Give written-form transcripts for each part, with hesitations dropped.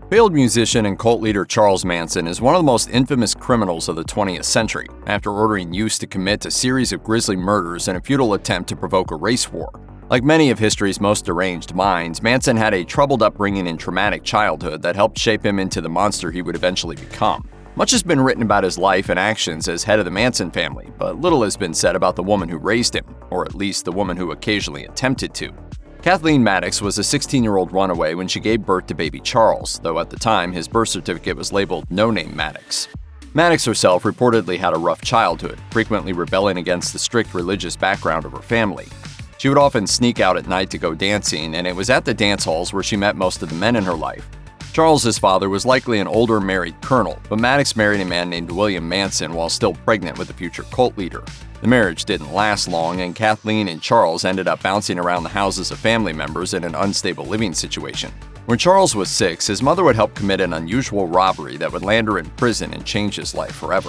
Failed musician and cult leader Charles Manson is one of the most infamous criminals of the 20th century, after ordering youths to commit a series of grisly murders in a futile attempt to provoke a race war. Like many of history's most deranged minds, Manson had a troubled upbringing and traumatic childhood that helped shape him into the monster he would eventually become. Much has been written about his life and actions as head of the Manson family, but little has been said about the woman who raised him, or at least the woman who occasionally attempted to. Kathleen Maddox was a 16-year-old runaway when she gave birth to baby Charles, though at the time his birth certificate was labeled no-name Maddox. Maddox herself reportedly had a rough childhood, frequently rebelling against the strict religious background of her family. She would often sneak out at night to go dancing, and it was at the dance halls where she met most of the men in her life. Charles's father was likely an older married colonel, but Maddox married a man named William Manson while still pregnant with the future cult leader. The marriage didn't last long, and Kathleen and Charles ended up bouncing around the houses of family members in an unstable living situation. When Charles was 6, his mother would help commit an unusual robbery that would land her in prison and change his life forever.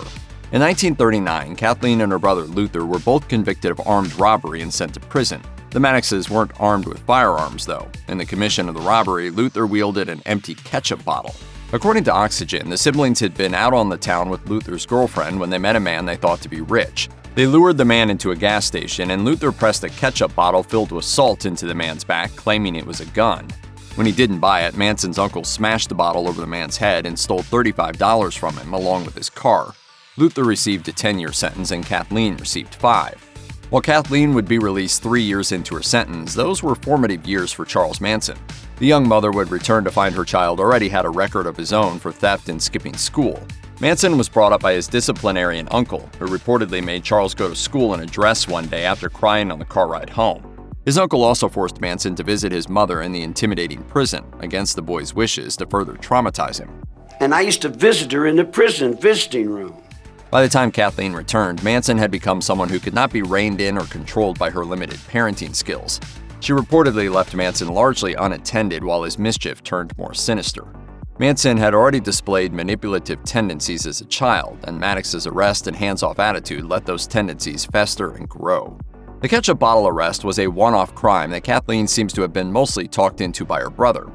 In 1939, Kathleen and her brother Luther were both convicted of armed robbery and sent to prison. The Maddoxes weren't armed with firearms, though. In the commission of the robbery, Luther wielded an empty ketchup bottle. According to Oxygen, the siblings had been out on the town with Luther's girlfriend when they met a man they thought to be rich. They lured the man into a gas station, and Luther pressed a ketchup bottle filled with salt into the man's back, claiming it was a gun. When he didn't buy it, Manson's uncle smashed the bottle over the man's head and stole $35 from him, along with his car. Luther received a 10-year sentence and Kathleen received 5. While Kathleen would be released 3 years into her sentence, those were formative years for Charles Manson. The young mother would return to find her child already had a record of his own for theft and skipping school. Manson was brought up by his disciplinarian uncle, who reportedly made Charles go to school in a dress one day after crying on the car ride home. His uncle also forced Manson to visit his mother in the intimidating prison, against the boy's wishes, to further traumatize him. And I used to visit her in the prison visiting room. By the time Kathleen returned, Manson had become someone who could not be reined in or controlled by her limited parenting skills. She reportedly left Manson largely unattended while his mischief turned more sinister. Manson had already displayed manipulative tendencies as a child, and Maddox's arrest and hands-off attitude let those tendencies fester and grow. The ketchup bottle arrest was a one-off crime that Kathleen seems to have been mostly talked into by her brother.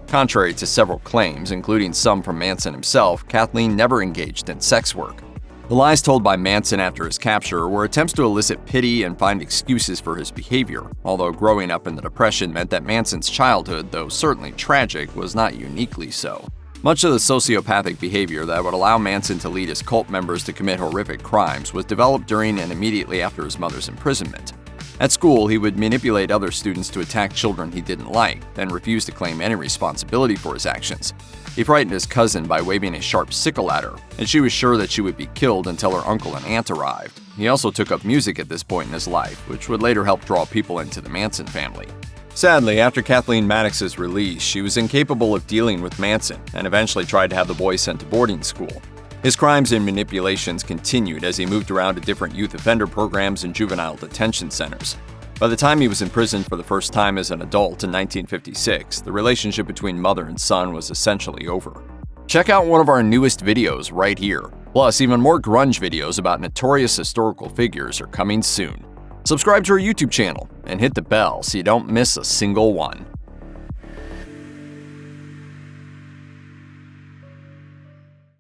Contrary to several claims, including some from Manson himself, Kathleen never engaged in sex work. The lies told by Manson after his capture were attempts to elicit pity and find excuses for his behavior, although growing up in the Depression meant that Manson's childhood, though certainly tragic, was not uniquely so. Much of the sociopathic behavior that would allow Manson to lead his cult members to commit horrific crimes was developed during and immediately after his mother's imprisonment. At school, he would manipulate other students to attack children he didn't like, then refuse to claim any responsibility for his actions. He frightened his cousin by waving a sharp sickle at her, and she was sure that she would be killed until her uncle and aunt arrived. He also took up music at this point in his life, which would later help draw people into the Manson family. Sadly, after Kathleen Maddox's release, she was incapable of dealing with Manson and eventually tried to have the boy sent to boarding school. His crimes and manipulations continued as he moved around to different youth offender programs and juvenile detention centers. By the time he was imprisoned for the first time as an adult in 1956, the relationship between mother and son was essentially over. Check out one of our newest videos right here. Plus, even more grunge videos about notorious historical figures are coming soon. Subscribe to our YouTube channel and hit the bell so you don't miss a single one.